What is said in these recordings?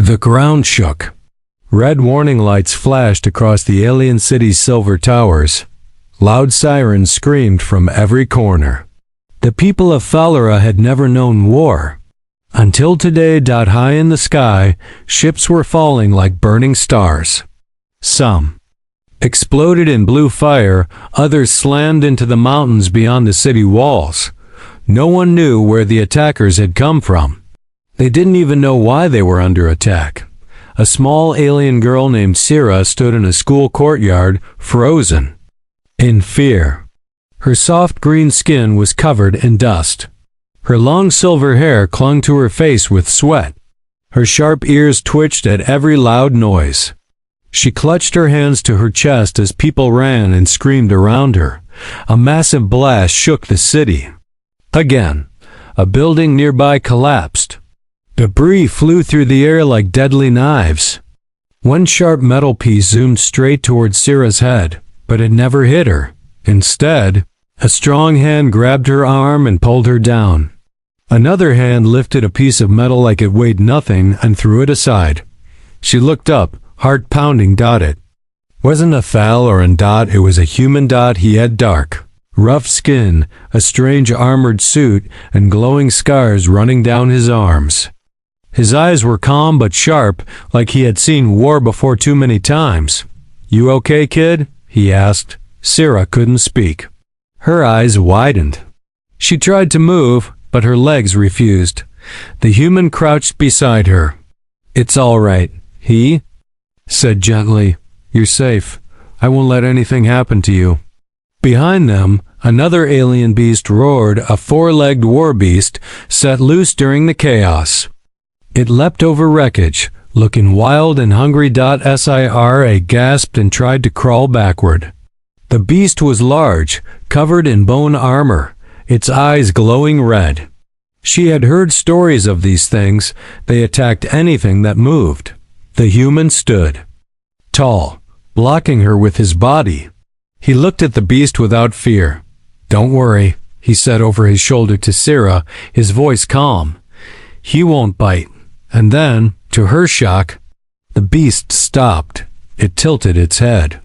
The ground shook. Red warning lights flashed across the alien city's silver towers. Loud sirens screamed from every corner. The people of Thalera had never known war. Until today, high in the sky, ships were falling like burning stars. Some exploded in blue fire, others slammed into the mountains beyond the city walls. No one knew where the attackers had come from. They didn't even know why they were under attack. A small alien girl named Sira stood in a school courtyard, frozen in fear. Her soft green skin was covered in dust. Her long silver hair clung to her face with sweat. Her sharp ears twitched at every loud noise. She clutched her hands to her chest as people ran and screamed around her. A massive blast shook the city. Again, a building nearby collapsed. Debris flew through the air like deadly knives. One sharp metal piece zoomed straight towards Sira's head, but it never hit her. Instead, a strong hand grabbed her arm and pulled her down. Another hand lifted a piece of metal like it weighed nothing and threw it aside. She looked up, heart pounding. It wasn't a Thal or an Dot, it was a human. He had dark, rough skin, a strange armored suit, and glowing scars running down his arms. His eyes were calm but sharp, like he had seen war before too many times. "You okay, kid?" he asked. Sira couldn't speak. Her eyes widened. She tried to move, but her legs refused. The human crouched beside her. "It's all right," he said gently. "You're safe. I won't let anything happen to you." Behind them, another alien beast roared, a four-legged war beast set loose during the chaos. It leapt over wreckage, looking wild and hungry. Sira gasped and tried to crawl backward. The beast was large, covered in bone armor, its eyes glowing red. She had heard stories of these things. They attacked anything that moved. The human stood tall, blocking her with his body. He looked at the beast without fear. "Don't worry," he said over his shoulder to Sira, his voice calm. "He won't bite." And then, to her shock, the beast stopped. It tilted its head.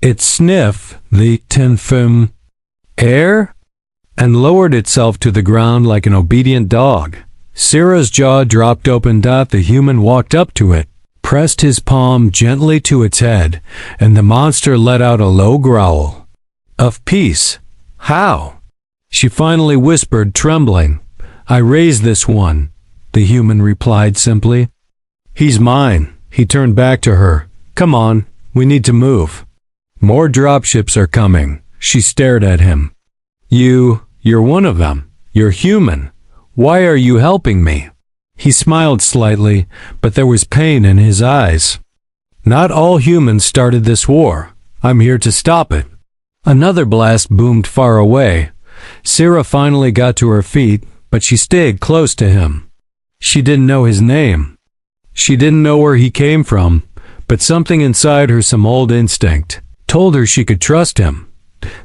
It sniffed the tinfum air and lowered itself to the ground like an obedient dog. Sira's jaw dropped open. The human walked up to it, pressed his palm gently to its head, and the monster let out a low growl. "Of peace. How?" She finally whispered, trembling. "I raised this one," the human replied simply. "He's mine." He turned back to her. "Come on, we need to move. More dropships are coming." She stared at him. You're one of them. You're human. Why are you helping me?" He smiled slightly, but there was pain in his eyes. "Not all humans started this war. I'm here to stop it." Another blast boomed far away. Sira finally got to her feet, but she stayed close to him. She didn't know his name. She didn't know where he came from, but something inside her, some old instinct, told her she could trust him.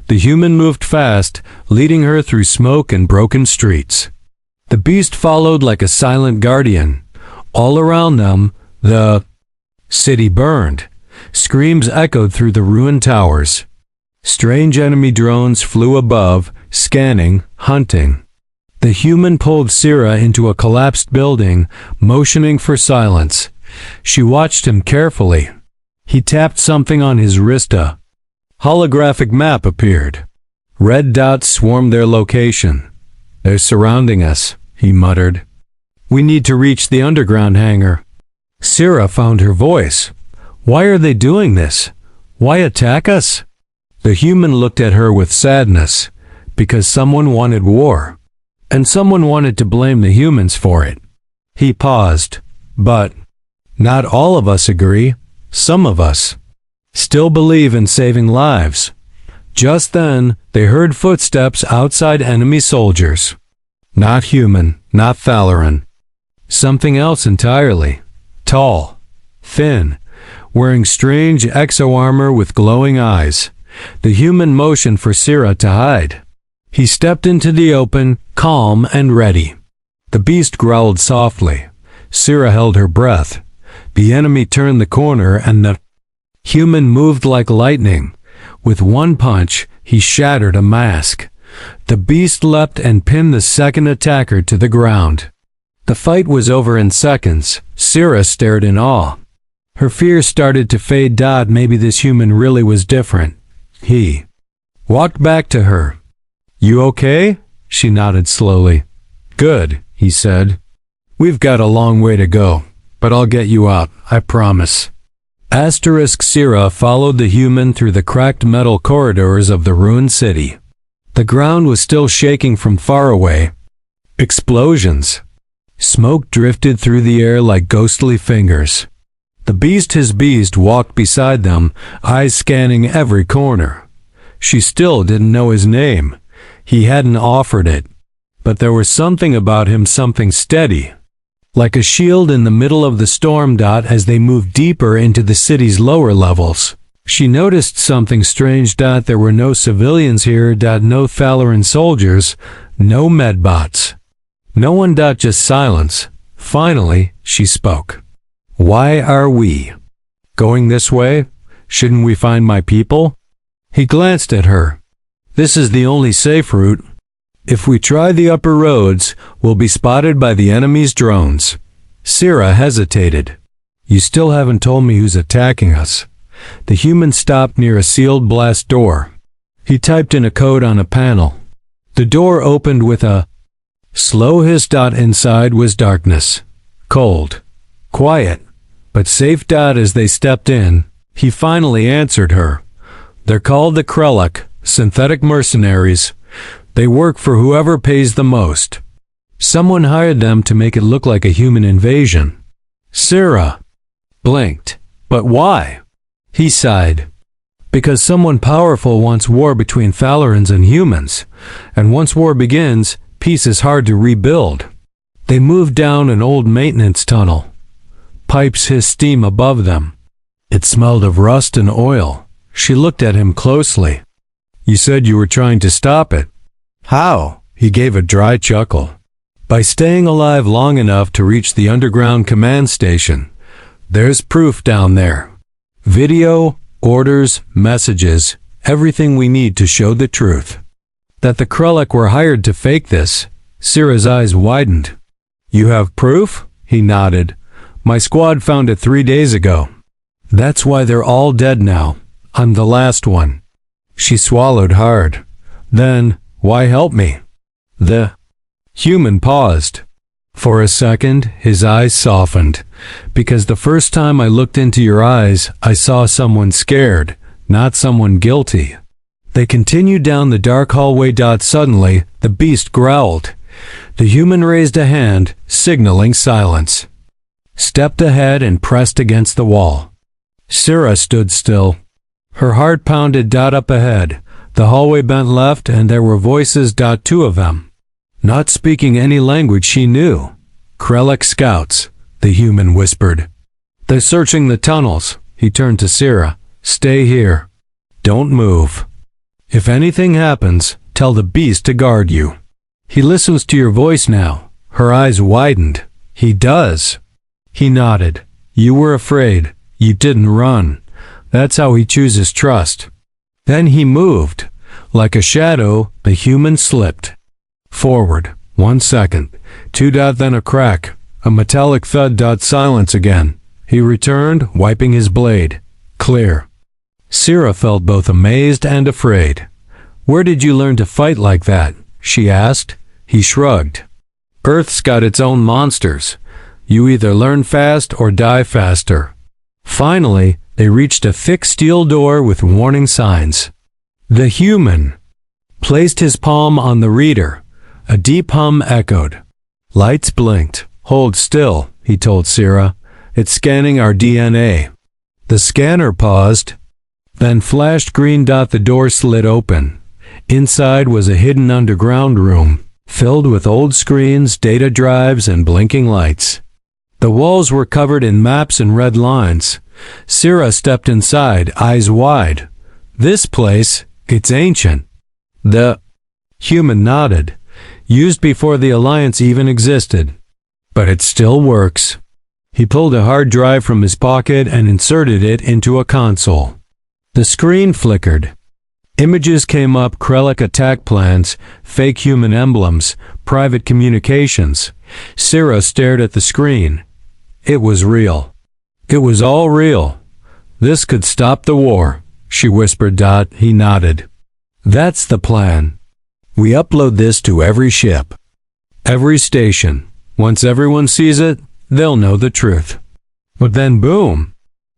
The human moved fast, leading her through smoke and broken streets. The beast followed like a silent guardian. All around them, the city burned. Screams echoed through the ruined towers. Strange enemy drones flew above, scanning, hunting. The human pulled Sira into a collapsed building, motioning for silence. She watched him carefully. He tapped something on his wrist. A holographic map appeared. Red dots swarmed their location. "They're surrounding us," he muttered. "We need to reach the underground hangar." Sira found her voice. "Why are they doing this? Why attack us?" The human looked at her with sadness. Because someone wanted war. And someone wanted to blame the humans for it. He paused. "But not all of us agree. Some of us still believe in saving lives." Just then, they heard footsteps outside. Enemy soldiers. Not human, not Thalaran. Something else entirely. Tall, thin, wearing strange exo-armor with glowing eyes. The human motioned for Sira to hide. He stepped into the open, calm and ready. The beast growled softly. Sira held her breath. The enemy turned the corner and the human moved like lightning. With one punch, he shattered a mask. The beast leapt and pinned the second attacker to the ground. The fight was over in seconds. Syrah stared in awe. Her fear started to fade. Maybe this human really was different. He walked back to her. "You okay?" She nodded slowly. "Good," he said. "We've got a long way to go, but I'll get you out, I promise." Syrah followed the human through the cracked metal corridors of the ruined city. The ground was still shaking from far away. Explosions. Smoke drifted through the air like ghostly fingers. His beast walked beside them, eyes scanning every corner. She still didn't know his name. He hadn't offered it. But there was something about him, something steady, like a shield in the middle of the storm. As they moved deeper into the city's lower levels, she noticed something strange. There were no civilians here. No Thalaran soldiers, no medbots. No one. Just silence. Finally, she spoke. "Why are we going this way? Shouldn't we find my people?" He glanced at her. "This is the only safe route. If we try the upper roads, we'll be spotted by the enemy's drones." Syrah hesitated. "You still haven't told me who's attacking us." The human stopped near a sealed blast door. He typed in a code on a panel. The door opened with a slow hiss. Inside was darkness. Cold. Quiet. But safe. As they stepped in, he finally answered her. "They're called the Growling, synthetic mercenaries. They work for whoever pays the most. Someone hired them to make it look like a human invasion." Syrah blinked. "But why?" He sighed. "Because someone powerful wants war between Thalarans and humans. And once war begins, peace is hard to rebuild." They moved down an old maintenance tunnel. Pipes hissed steam above them. It smelled of rust and oil. She looked at him closely. "You said you were trying to stop it." "How?" He gave a dry chuckle. "By staying alive long enough to reach the underground command station. There's proof down there. Video, orders, messages, everything we need to show the truth." That the Growling were hired to fake this. Syrah's eyes widened. "You have proof?" He nodded. "My squad found it 3 days ago. That's why they're all dead now. I'm the last one." She swallowed hard. "Then, why help me?" The human paused. For a second, his eyes softened. "Because the first time I looked into your eyes, I saw someone scared, not someone guilty." They continued down the dark hallway. Suddenly, the beast growled. The human raised a hand, signaling silence. Stepped ahead and pressed against the wall. Syrah stood still. Her heart pounded. Up ahead, the hallway bent left and there were voices. 2 of them, not speaking any language she knew. "Growling scouts," the human whispered. "They're searching the tunnels." He turned to Syrah. "Stay here. Don't move. If anything happens, tell the beast to guard you. He listens to your voice now." Her eyes widened. "He does." He nodded. "You were afraid. You didn't run. That's how he chooses trust." Then he moved. Like a shadow, the human slipped forward. 1 second. 2. Then a crack. A metallic thud. Silence again. He returned, wiping his blade. Clear. Syrah felt both amazed and afraid. "Where did you learn to fight like that?" she asked. He shrugged. "Earth's got its own monsters. You either learn fast or die faster." Finally, they reached a thick steel door with warning signs. The human placed his palm on the reader. A deep hum echoed. Lights blinked. "Hold still," he told Syrah. "It's scanning our DNA." The scanner paused, then flashed green. The door slid open. Inside was a hidden underground room, filled with old screens, data drives, and blinking lights. The walls were covered in maps and red lines. Syrah stepped inside, eyes wide. "This place, it's ancient." The human nodded. "Used before the Alliance even existed. But it still works." He pulled a hard drive from his pocket and inserted it into a console. The screen flickered. Images came up: Krellick attack plans, fake human emblems, private communications. Sarah stared at the screen. It was real. It was all real. This could stop the war, she whispered. He nodded. That's the plan. We upload this to every ship, every station. Once everyone sees it, they'll know the truth. But then boom!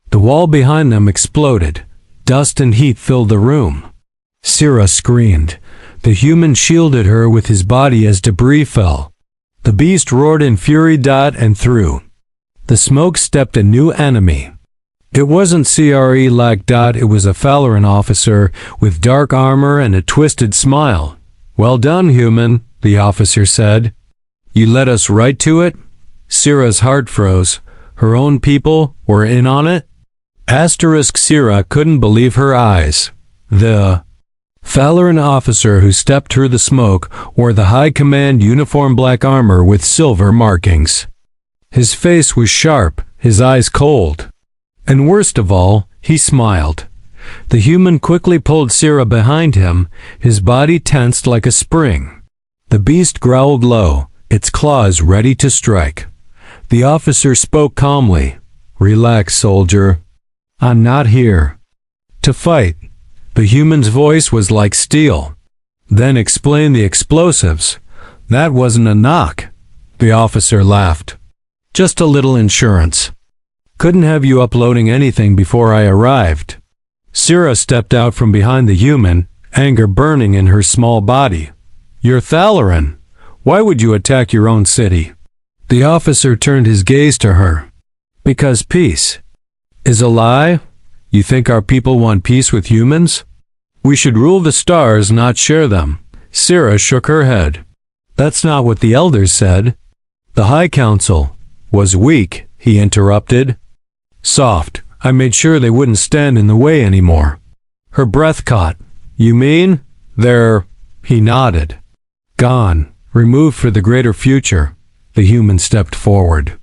The wall behind them exploded. Dust and heat filled the room. Sarah screamed. The human shielded her with his body as debris fell. The beast roared in fury. And through the smoke stepped a new enemy. It wasn't CRE-like. It was a Falaran officer with dark armor and a twisted smile. Well done, human, the officer said. You led us right to it? Sarah's heart froze. Her own people were in on it? Sarah couldn't believe her eyes. The Falaran officer who stepped through the smoke wore the high command uniform, black armor with silver markings. His face was sharp, his eyes cold. And worst of all, he smiled. The human quickly pulled Sarah behind him, his body tensed like a spring. The beast growled low, its claws ready to strike. The officer spoke calmly. Relax, soldier. I'm not here to fight. The human's voice was like steel. Then explain the explosives. That wasn't a knock. The officer laughed. Just a little insurance. Couldn't have you uploading anything before I arrived. Sarah stepped out from behind the human, anger burning in her small body. You're Falaran. Why would you attack your own city? The officer turned his gaze to her. Because peace is a lie? You think our people want peace with humans? We should rule the stars, not share them. Sarah shook her head. That's not what the elders said. The High Council was weak, he interrupted. Soft. I made sure they wouldn't stand in the way anymore. Her breath caught. You mean? They're... He nodded. Gone. Removed for the greater future. The human stepped forward.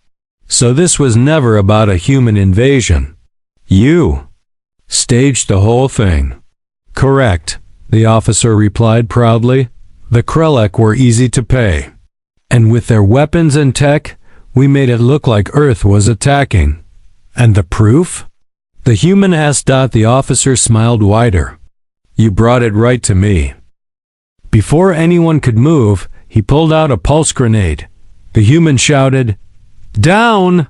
So this was never about a human invasion. You staged the whole thing. Correct, the officer replied proudly. The Krellick were easy to pay. And with their weapons and tech, we made it look like Earth was attacking. And the proof? The human asked. The officer smiled wider. You brought it right to me. Before anyone could move, he pulled out a pulse grenade. The human shouted, Down!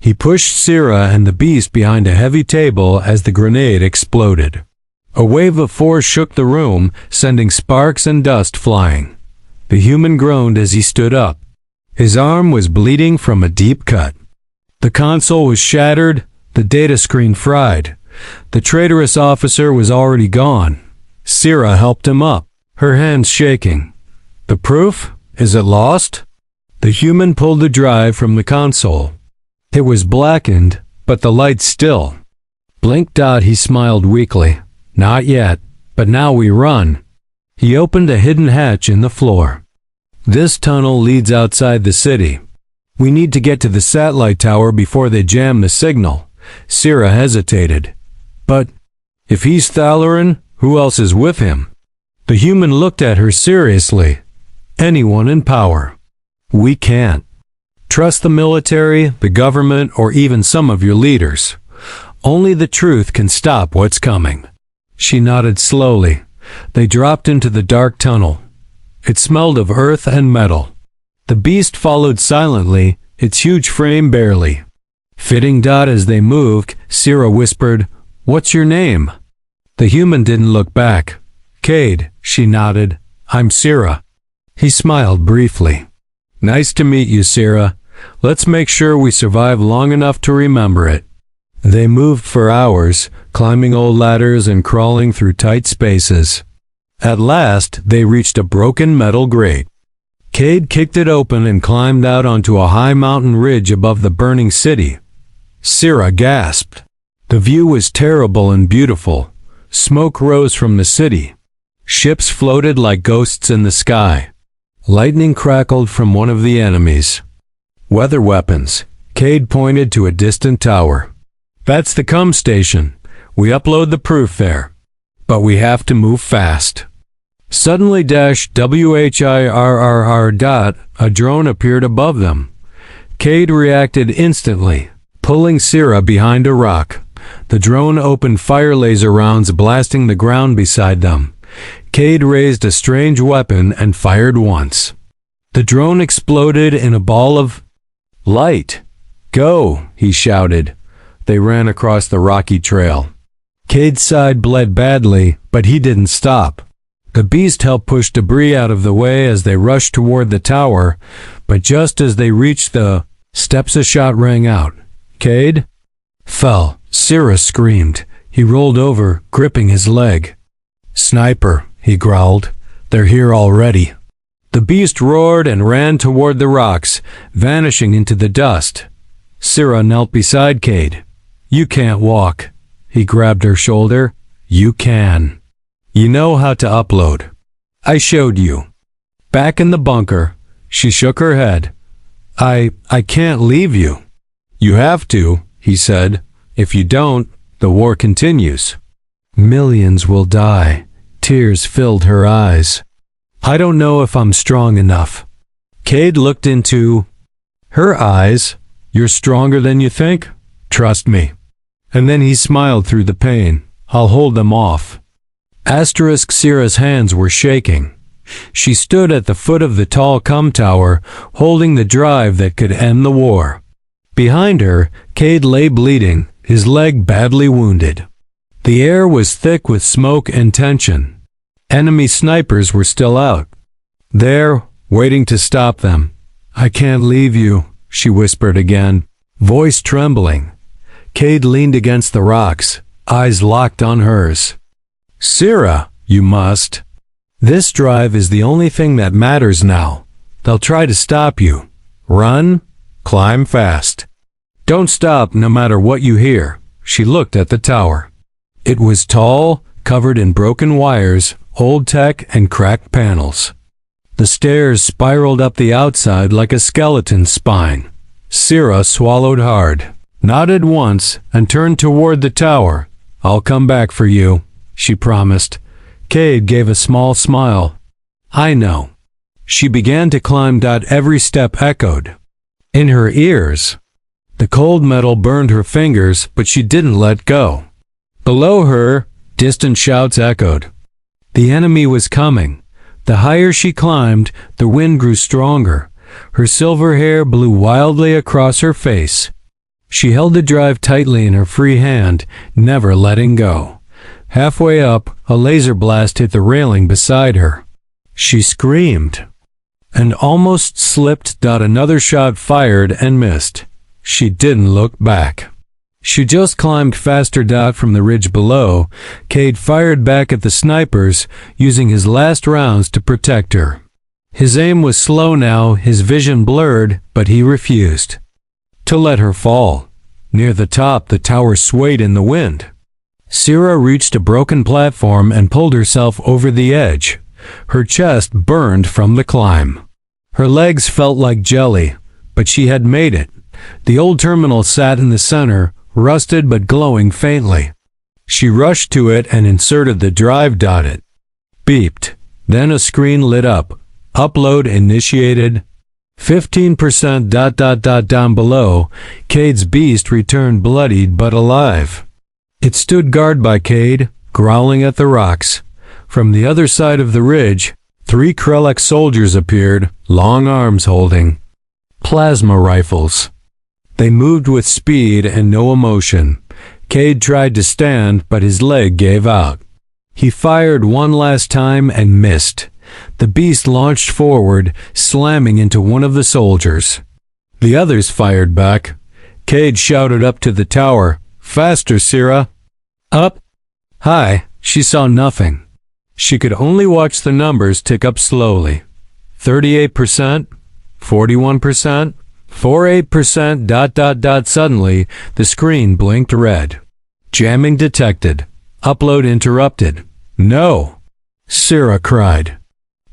He pushed Sarah and the beast behind a heavy table as the grenade exploded. A wave of force shook the room, sending sparks and dust flying. The human groaned as he stood up. His arm was bleeding from a deep cut. The console was shattered, the data screen fried. The traitorous officer was already gone. Sarah helped him up, her hands shaking. The proof? Is it lost? The human pulled the drive from the console. It was blackened, but the light still. Blink. He smiled weakly. Not yet, but now we run. He opened a hidden hatch in the floor. This tunnel leads outside the city. We need to get to the satellite tower before they jam the signal. Sarah hesitated. But if he's Falaran, who else is with him? The human looked at her seriously. Anyone in power. We can't trust the military, the government, or even some of your leaders. Only the truth can stop what's coming. She nodded slowly. They dropped into the dark tunnel. It smelled of earth and metal. The beast followed silently, its huge frame barely fitting. As they moved, Sarah whispered, What's your name? The human didn't look back. Cade, she nodded. I'm Sarah. He smiled briefly. Nice to meet you, Sarah. Let's make sure we survive long enough to remember it. They moved for hours, climbing old ladders and crawling through tight spaces. At last, they reached a broken metal grate. Cade kicked it open and climbed out onto a high mountain ridge above the burning city. Sarah gasped. The view was terrible and beautiful. Smoke rose from the city. Ships floated like ghosts in the sky. Lightning crackled from one of the enemies. Weather weapons, Cade pointed to a distant tower. That's the cum station. We upload the proof there. But we have to move fast. Suddenly WHIRRR. A drone appeared above them. Cade reacted instantly, pulling Syrah behind a rock. The drone opened fire laser rounds blasting the ground beside them. Cade raised a strange weapon and fired once. The drone exploded in a ball of light. Go, he shouted. They ran across the rocky trail. Cade's side bled badly, but he didn't stop. The beast helped push debris out of the way as they rushed toward the tower, but just as they reached the steps, a shot rang out. Cade fell. Syrah screamed. He rolled over, gripping his leg. Sniper, he growled. They're here already. The beast roared and ran toward the rocks, vanishing into the dust. Syrah knelt beside Cade. You can't walk. He grabbed her shoulder. You can. You know how to upload. I showed you. Back in the bunker, she shook her head. I can't leave you. You have to, he said. If you don't, the war continues. Millions will die. Tears filled her eyes. I don't know if I'm strong enough. Cade looked into her eyes. You're stronger than you think? Trust me. And then he smiled through the pain. I'll hold them off. Syrah's hands were shaking. She stood at the foot of the tall cum tower, holding the drive that could end the war. Behind her, Cade lay bleeding, his leg badly wounded. The air was thick with smoke and tension. Enemy snipers were still out. There, waiting to stop them. I can't leave you, she whispered again, voice trembling. Cade leaned against the rocks, eyes locked on hers. Syrah, you must. This drive is the only thing that matters now. They'll try to stop you. Run, climb fast. Don't stop no matter what you hear. She looked at the tower. It was tall, covered in broken wires, old tech, and cracked panels. The stairs spiraled up the outside like a skeleton's spine. Syrah swallowed hard, nodded once, and turned toward the tower. I'll come back for you, she promised. Cade gave a small smile. I know. She began to climb. Every step echoed in her ears. The cold metal burned her fingers, but she didn't let go. Below her, distant shouts echoed. The enemy was coming. The higher she climbed, the wind grew stronger. Her silver hair blew wildly across her face. She held the drive tightly in her free hand, never letting go. Halfway up, a laser blast hit the railing beside her. She screamed and almost slipped. Another shot fired and missed. She didn't look back. She just climbed faster. From the ridge below, Cade fired back at the snipers, using his last rounds to protect her. His aim was slow now, his vision blurred, but he refused to let her fall. Near the top, the tower swayed in the wind. Syrah reached a broken platform and pulled herself over the edge. Her chest burned from the climb. Her legs felt like jelly, but she had made it. The old terminal sat in the center, rusted but glowing faintly. She rushed to it and inserted the drive. It beeped. Then a screen lit up. Upload initiated. 15%. Down below, Cade's beast returned bloodied but alive. It stood guard by Cade, growling at the rocks. From the other side of the ridge, 3 Krelek soldiers appeared, long arms holding plasma rifles. They moved with speed and no emotion. Cade tried to stand, but his leg gave out. He fired one last time and missed. The beast launched forward, slamming into one of the soldiers. The others fired back. Cade shouted up to the tower, "Faster, Syrah!" Up? High, she saw nothing. She could only watch the numbers tick up slowly. 38%, 41%, 48%. Suddenly, the screen blinked red. Jamming detected. Upload interrupted. No! Syrah cried.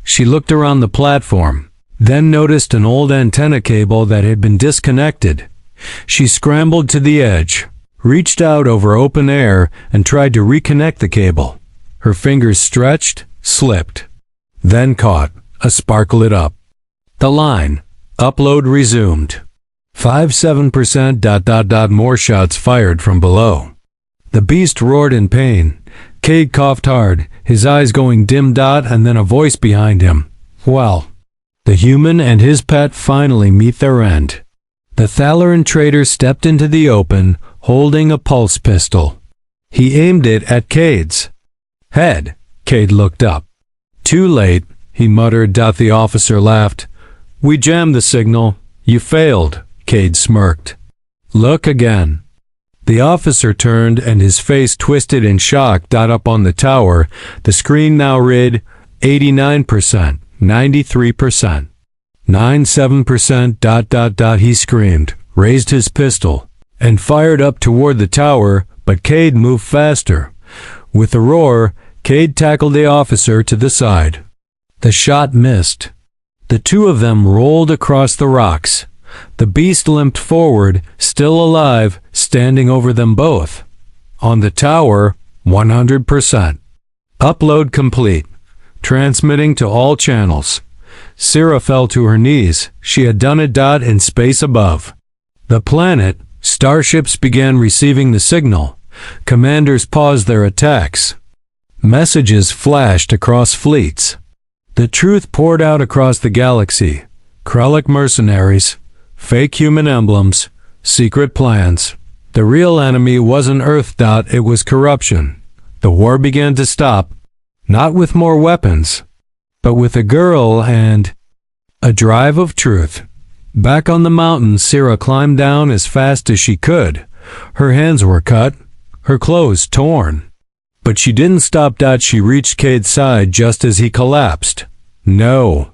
She looked around the platform, then noticed an old antenna cable that had been disconnected. She scrambled to the edge, reached out over open air, and tried to reconnect the cable. Her fingers stretched, slipped, then caught. A spark lit up. The line. Upload resumed. 57%. More shots fired from below. The beast roared in pain. Cade coughed hard, his eyes going dim. And then a voice behind him. Well, the human and his pet finally meet their end. The Thalaran trader stepped into the open, holding a pulse pistol. He aimed it at Cade's head. Cade looked up. Too late, he muttered. The officer laughed. We jammed the signal. You failed, Cade smirked. Look again. The officer turned and his face twisted in shock. Up on the tower, the screen now read 89%, 93%, 97%. He screamed, raised his pistol, and fired up toward the tower, but Cade moved faster. With a roar, Cade tackled the officer to the side. The shot missed. The two of them rolled across the rocks. The beast limped forward, still alive, standing over them both. On the tower, 100%. Upload complete. Transmitting to all channels. Syrah fell to her knees. She had done it. In space above the planet, starships began receiving the signal. Commanders paused their attacks. Messages flashed across fleets. The truth poured out across the galaxy. Krellic mercenaries, fake human emblems, secret plans. The real enemy wasn't Earth. It was corruption. The war began to stop, not with more weapons, but with a girl and a drive of truth. Back on the mountain, Syrah climbed down as fast as she could. Her hands were cut, her clothes torn. But she didn't stop. She reached Cade's side just as he collapsed. No.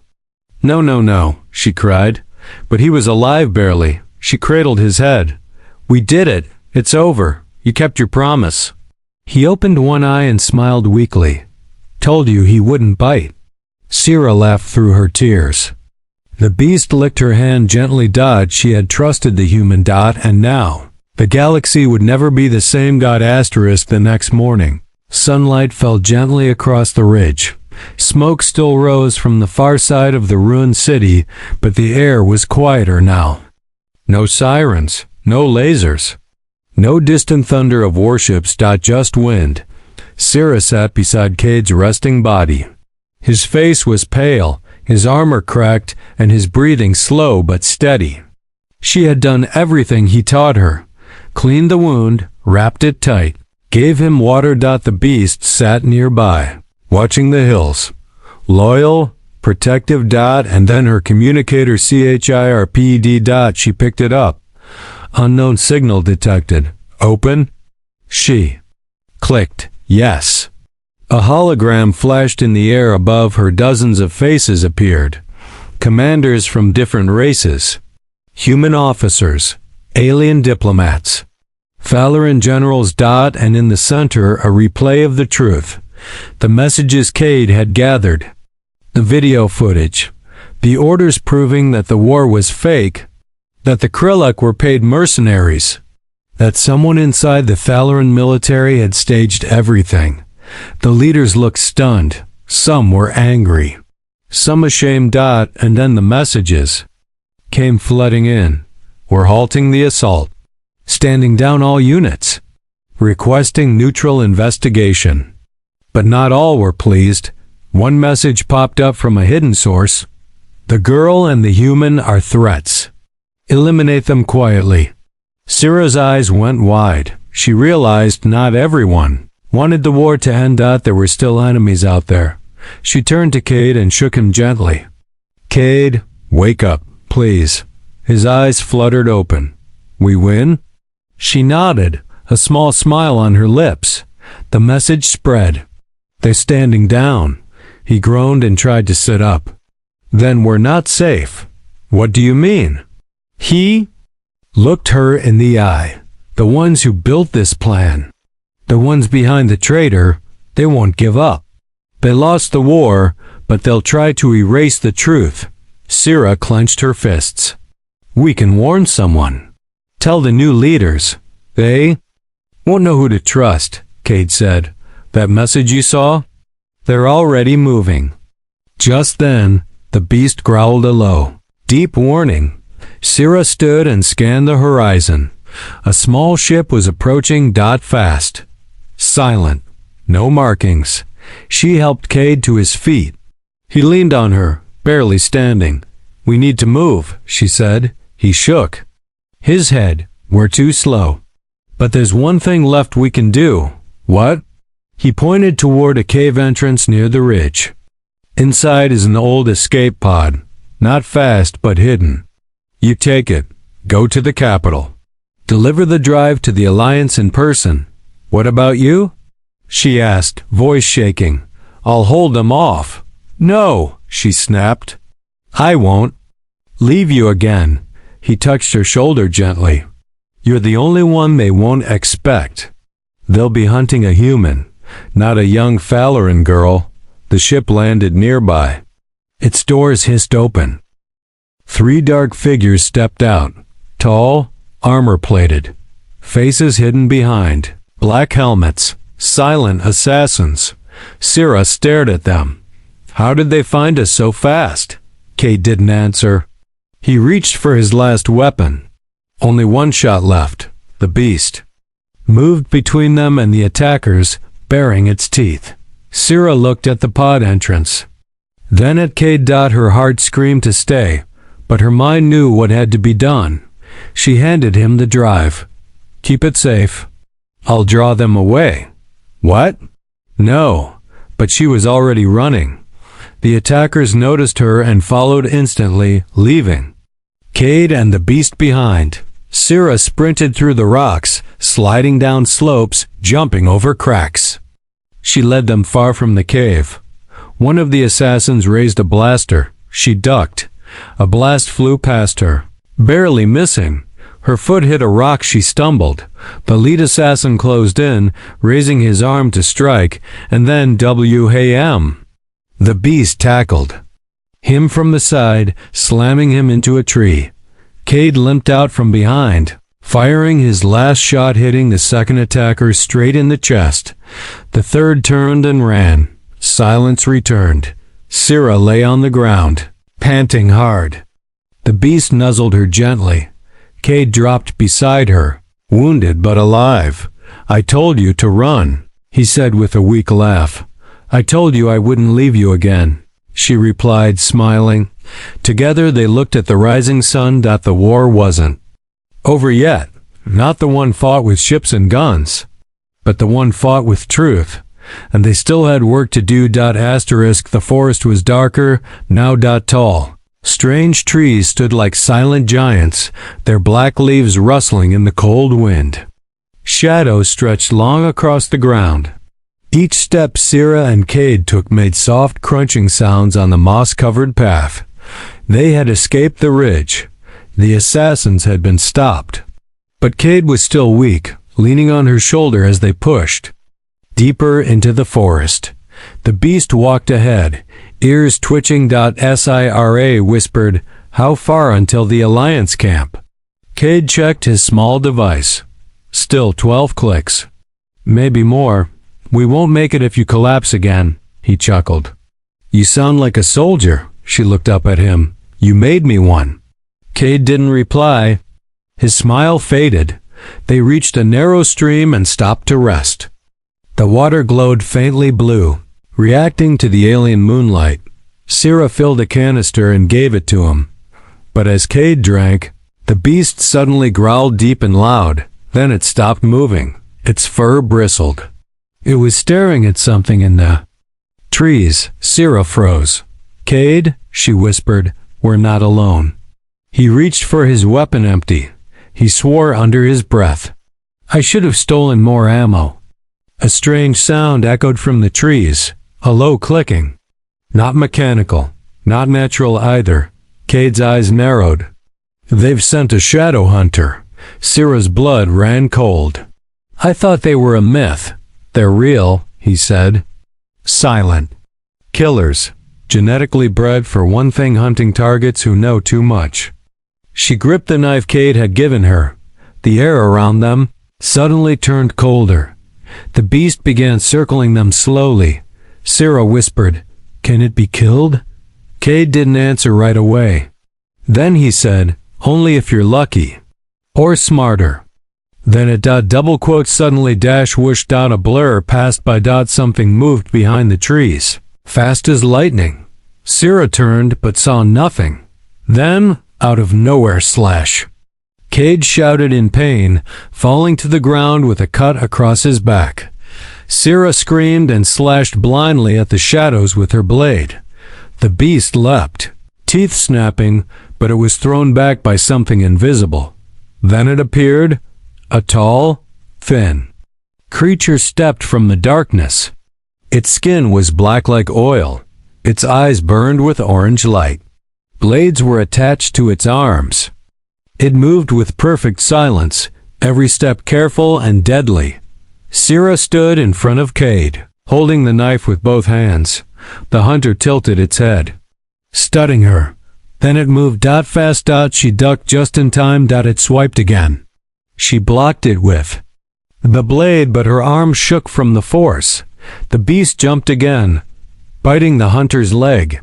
No, she cried. But he was alive barely. She cradled his head. We did it. It's over. You kept your promise. He opened one eye and smiled weakly. Told you he wouldn't bite. Syrah laughed through her tears. The beast licked her hand gently. She had trusted the human. And now, the galaxy would never be the same. The next morning, sunlight fell gently across the ridge. Smoke still rose from the far side of the ruined city, but the air was quieter now. No sirens, no lasers, no distant thunder of warships. Just wind. Syrah sat beside Cade's resting body. His face was pale, his armor cracked, and his breathing slow but steady. She had done everything he taught her. Cleaned the wound, wrapped it tight, gave him water. The beast sat nearby, watching the hills. Loyal, protective. And then her communicator CHIRPD. She picked it up. Unknown signal detected. Open? She clicked. Yes. A hologram flashed in the air above her. Dozens of faces appeared. Commanders from different races. Human officers. Alien diplomats. Thalaran generals. And in the center, a replay of the truth. The messages Cade had gathered. The video footage. The orders proving that the war was fake. That the Krellic were paid mercenaries. That someone inside the Thalaran military had staged everything. The leaders looked stunned. Some were angry. Some ashamed. And then the messages came flooding in. We're halting the assault. Standing down all units. Requesting neutral investigation. But not all were pleased. One message popped up from a hidden source. The girl and the human are threats. Eliminate them quietly. Syrah's eyes went wide. She realized not everyone wanted the war to end. There were still enemies out there. She turned to Cade and shook him gently. Cade, wake up, please. His eyes fluttered open. We win? She nodded, a small smile on her lips. The message spread. They're standing down. He groaned and tried to sit up. Then we're not safe. What do you mean? He looked her in the eye. The ones who built this plan. The ones behind the traitor, they won't give up. They lost the war, but they'll try to erase the truth. Syrah clenched her fists. We can warn someone. Tell the new leaders. They won't know who to trust, Cade said. That message you saw? They're already moving. Just then, the beast growled a low, deep warning. Syrah stood and scanned the horizon. A small ship was approaching fast. Silent. No markings. She helped Cade to his feet. He leaned on her, barely standing. We need to move, she said. He shook his head. We're too slow. But there's one thing left we can do. What? He pointed toward a cave entrance near the ridge. Inside is an old escape pod. Not fast, but hidden. You take it. Go to the capital. Deliver the drive to the Alliance in person. What about you? She asked, voice shaking. I'll hold them off. No, she snapped. I won't. Leave you again. He touched her shoulder gently. You're the only one they won't expect. They'll be hunting a human, not a young Falaran girl. The ship landed nearby. Its doors hissed open. 3 dark figures stepped out, tall, armor-plated, faces hidden behind, black helmets, silent assassins. Syrah stared at them. How did they find us so fast? Cade didn't answer. He reached for his last weapon. Only one shot left. The beast moved between them and the attackers, baring its teeth. Syrah looked at the pod entrance. Then at Cade. Her heart screamed to stay, but her mind knew what had to be done. She handed him the drive. Keep it safe. I'll draw them away. What? No, but she was already running. The attackers noticed her and followed instantly, leaving Cade and the beast behind. Syrah sprinted through the rocks, sliding down slopes, jumping over cracks. She led them far from the cave. One of the assassins raised a blaster. She ducked. A blast flew past her, barely missing. Her foot hit a rock. She stumbled. The lead assassin closed in, raising his arm to strike, and then wham! The beast tackled him from the side, slamming him into a tree. Cade limped out from behind, firing his last shot, hitting the second attacker straight in the chest. The third turned and ran. Silence returned. Syrah lay on the ground, panting hard. The beast nuzzled her gently. Cade dropped beside her, wounded but alive. I told you to run, he said with a weak laugh. I told you I wouldn't leave you again, she replied, smiling. Together they looked at the rising sun. The war wasn't over yet. Not the one fought with ships and guns, but the one fought with truth. And they still had work to do. The forest was darker, now tall. Strange trees stood like silent giants, their black leaves rustling in the cold wind. Shadows stretched long across the ground. Each step Syrah and Cade took made soft crunching sounds on the moss-covered path. They had escaped the ridge. The assassins had been stopped. But Cade was still weak, leaning on her shoulder as they pushed deeper into the forest. The beast walked ahead, ears twitching. Syrah whispered, How far until the Alliance camp? Cade checked his small device. Still 12 clicks. Maybe more. We won't make it if you collapse again, he chuckled. You sound like a soldier. She looked up at him. You made me one. Cade didn't reply. His smile faded. They reached a narrow stream and stopped to rest. The water glowed faintly blue, reacting to the alien moonlight. Syrah filled a canister and gave it to him. But as Cade drank, the beast suddenly growled deep and loud. Then it stopped moving. Its fur bristled. It was staring at something in the trees. Syrah froze. Cade, she whispered, we're not alone. He reached for his weapon empty. He swore under his breath. I should have stolen more ammo. A strange sound echoed from the trees, a low clicking. Not mechanical, not natural either. Cade's eyes narrowed. They've sent a shadow hunter. Syrah's blood ran cold. I thought they were a myth. They're real, he said. Silent. Killers, genetically bred for one thing, hunting targets who know too much. She gripped the knife Cade had given her. The air around them suddenly turned colder. The beast began circling them slowly. Sarah whispered, "Can it be killed?" Cade didn't answer right away. Then he said, "Only if you're lucky. Or smarter." Then a double quote suddenly whooshed out a blur passed by something moved behind the trees. Fast as lightning. Sarah turned but saw nothing. Then, out of nowhere Cade shouted in pain, falling to the ground with a cut across his back. Sarah screamed and slashed blindly at the shadows with her blade. The beast leapt, teeth snapping, but it was thrown back by something invisible. Then it appeared, a tall, thin creature stepped from the darkness. Its skin was black like oil. Its eyes burned with orange light. Blades were attached to its arms. It moved with perfect silence, every step careful and deadly. Sarah stood in front of Cade, holding the knife with both hands. The hunter tilted its head, studying her. Then it moved fast. She ducked just in time. It swiped again. She blocked it with the blade, but her arm shook from the force. The beast jumped again, biting the hunter's leg.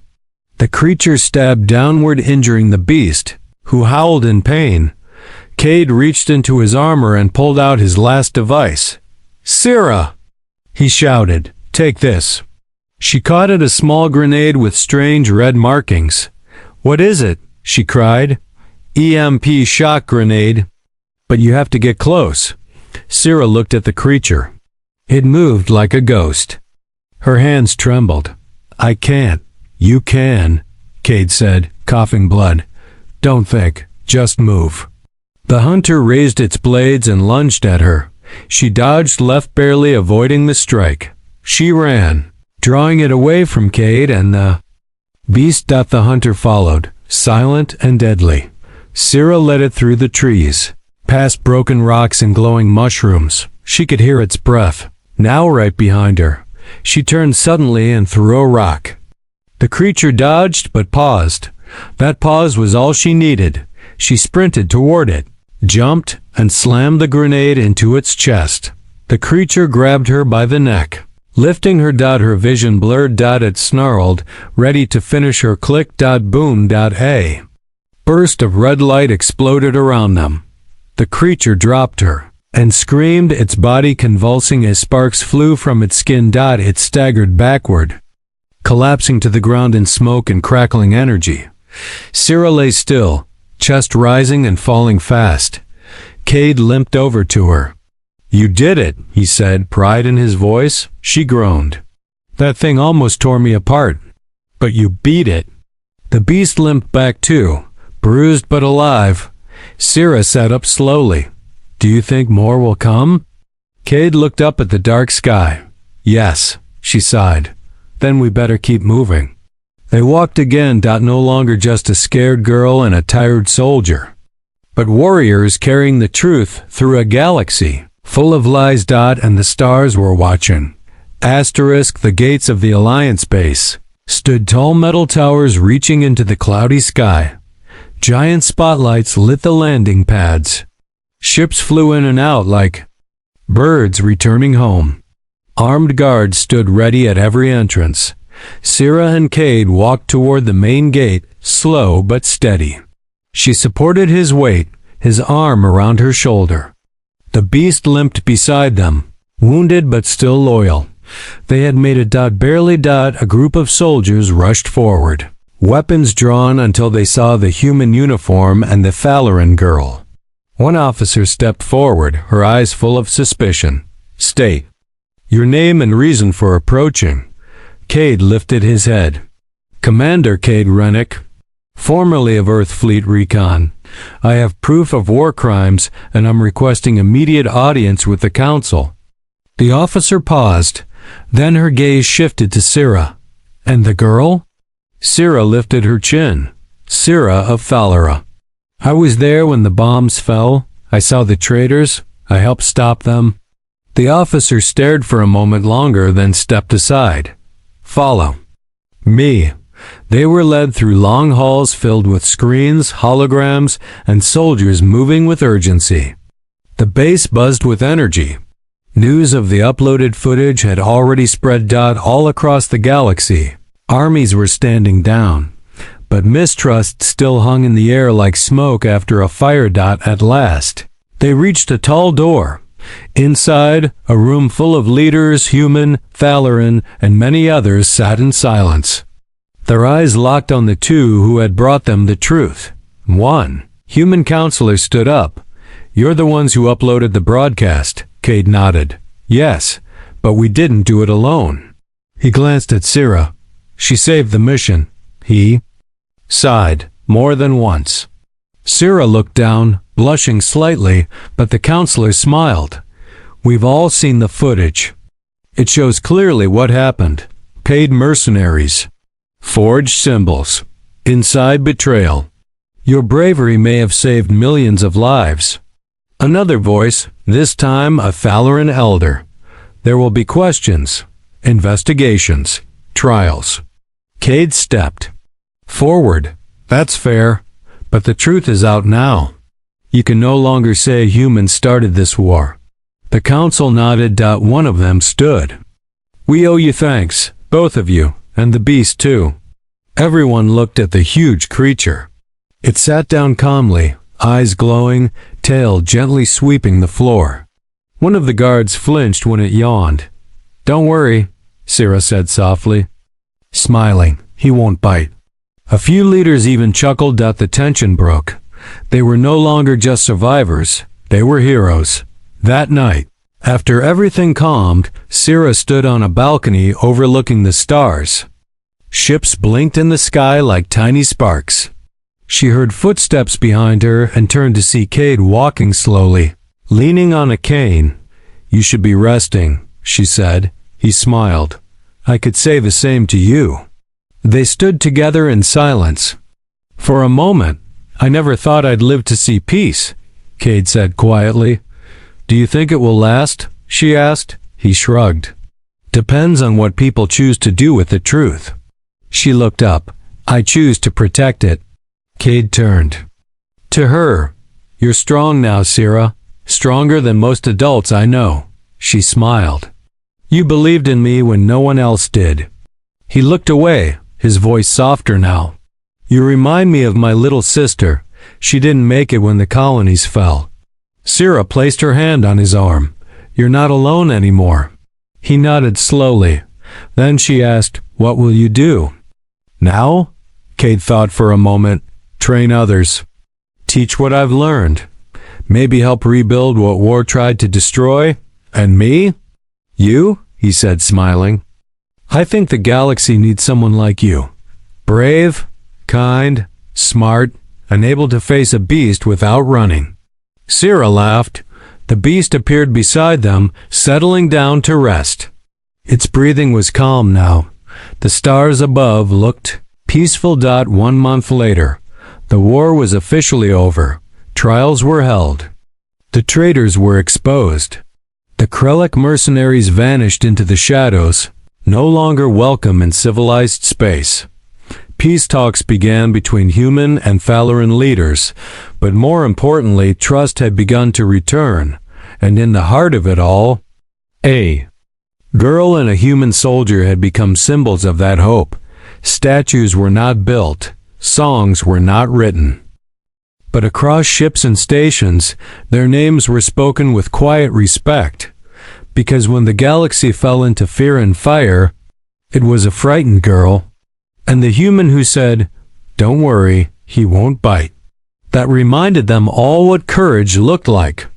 The creature stabbed downward, injuring the beast, who howled in pain. Cade reached into his armor and pulled out his last device. "Sarah!" he shouted. "Take this." She caught at a small grenade with strange red markings. "What is it?" she cried. "EMP shock grenade. But you have to get close." Sarah looked at the creature. It moved like a ghost. Her hands trembled. "I can't." "You can," Cade said, coughing blood. "Don't think, just move." The hunter raised its blades and lunged at her. She dodged left, barely avoiding the strike. She ran, drawing it away from Cade and the beast. The hunter followed, silent and deadly. Sarah led it through the trees, past broken rocks and glowing mushrooms. She could hear its breath, now right behind her. She turned suddenly and threw a rock. The creature dodged but paused. That pause was all she needed. She sprinted toward it, jumped, and slammed the grenade into its chest. The creature grabbed her by the neck, lifting her. Her vision blurred. It snarled, ready to finish her. Click. Boom. A burst of red light exploded around them. The creature dropped her and screamed, its body convulsing as sparks flew from its skin. It staggered backward, collapsing to the ground in smoke and crackling energy. Sarah lay still, chest rising and falling fast. Cade limped over to her. "You did it," he said, pride in his voice. She groaned. "That thing almost tore me apart. But you beat it." The beast limped back too, bruised but alive. Sarah sat up slowly. "Do you think more will come?" Cade looked up at the dark sky. "Yes," she sighed. "Then we better keep moving." They walked again. No longer just a scared girl and a tired soldier, but warriors carrying the truth through a galaxy full of lies. And the stars were watching. The gates of the Alliance base stood tall metal towers reaching into the cloudy sky. Giant spotlights lit the landing pads. Ships flew in and out like birds returning home. Armed guards stood ready at every entrance. Sarah and Cade walked toward the main gate, slow but steady. She supported his weight, his arm around her shoulder. The beast limped beside them, wounded but still loyal. They had made it. Barely. A group of soldiers rushed forward, weapons drawn until they saw the human uniform and the Falaran girl. One officer stepped forward, her eyes full of suspicion. "State your name and reason for approaching." Cade lifted his head. "Commander Cade Rennick, formerly of Earth Fleet Recon. I have proof of war crimes, and I'm requesting immediate audience with the Council." The officer paused. Then her gaze shifted to Sarah. "And the girl?" Sarah lifted her chin. "Sarah of Thalara. I was there when the bombs fell. I saw the traitors. I helped stop them." The officer stared for a moment longer, then stepped aside. "Follow me." They were led through long halls filled with screens, holograms, and soldiers moving with urgency. The base buzzed with energy. News of the uploaded footage had already spread all across the galaxy. Armies were standing down, but mistrust still hung in the air like smoke after a fire. At last, they reached a tall door. Inside, a room full of leaders, human, Thalaran, and many others sat in silence. Their eyes locked on the two who had brought them the truth. One human counselor stood up. "You're the ones who uploaded the broadcast." Cade nodded. "Yes, but we didn't do it alone." He glanced at Syrah. "She saved the mission." He sighed more than once. Syrah looked down, blushing slightly, but the counselor smiled. "We've all seen the footage. It shows clearly what happened. Paid mercenaries. Forged symbols. Inside betrayal. Your bravery may have saved millions of lives." Another voice, this time a Thalaran elder. "There will be questions, investigations, trials." Cade stepped forward. "That's fair, but the truth is out now. You can no longer say humans started this war." The council nodded. One of them stood. "We owe you thanks, both of you, and the beast too." Everyone looked at the huge creature. It sat down calmly, eyes glowing, tail gently sweeping the floor. One of the guards flinched when it yawned. "Don't worry," Syrah said softly, smiling. "He won't bite." A few leaders even chuckled. The tension broke. They were no longer just survivors, they were heroes. That night, after everything calmed, Syrah stood on a balcony overlooking the stars. Ships blinked in the sky like tiny sparks. She heard footsteps behind her and turned to see Cade walking slowly, leaning on a cane. "You should be resting," she said. He smiled. "I could say the same to you." They stood together in silence. "For a moment, I never thought I'd live to see peace," Cade said quietly. "Do you think it will last?" she asked. He shrugged. "Depends on what people choose to do with the truth." She looked up. "I choose to protect it." Cade turned to her. "You're strong now, Syrah. Stronger than most adults I know." She smiled. "You believed in me when no one else did." He looked away, his voice softer now. "You remind me of my little sister. She didn't make it when the colonies fell." Syrah placed her hand on his arm. "You're not alone anymore." He nodded slowly. Then she asked, "What will you do?" "Now?" Cade thought for a moment. "Train others. Teach what I've learned. Maybe help rebuild what war tried to destroy. And me?" "You?" he said, smiling. "I think the galaxy needs someone like you. Brave, kind, smart, and able to face a beast without running." Syrah laughed. The beast appeared beside them, settling down to rest. Its breathing was calm now. The stars above looked peaceful. 1 month later, the war was officially over. Trials were held. The traitors were exposed. The Krellic mercenaries vanished into the shadows, no longer welcome in civilized space. Peace talks began between human and Thalaran leaders, but more importantly, trust had begun to return, and in the heart of it all, a girl and a human soldier had become symbols of that hope. Statues were not built, songs were not written. But across ships and stations, their names were spoken with quiet respect, because when the galaxy fell into fear and fire, it was a frightened girl, and the human who said, "Don't worry, he won't bite," that reminded them all what courage looked like.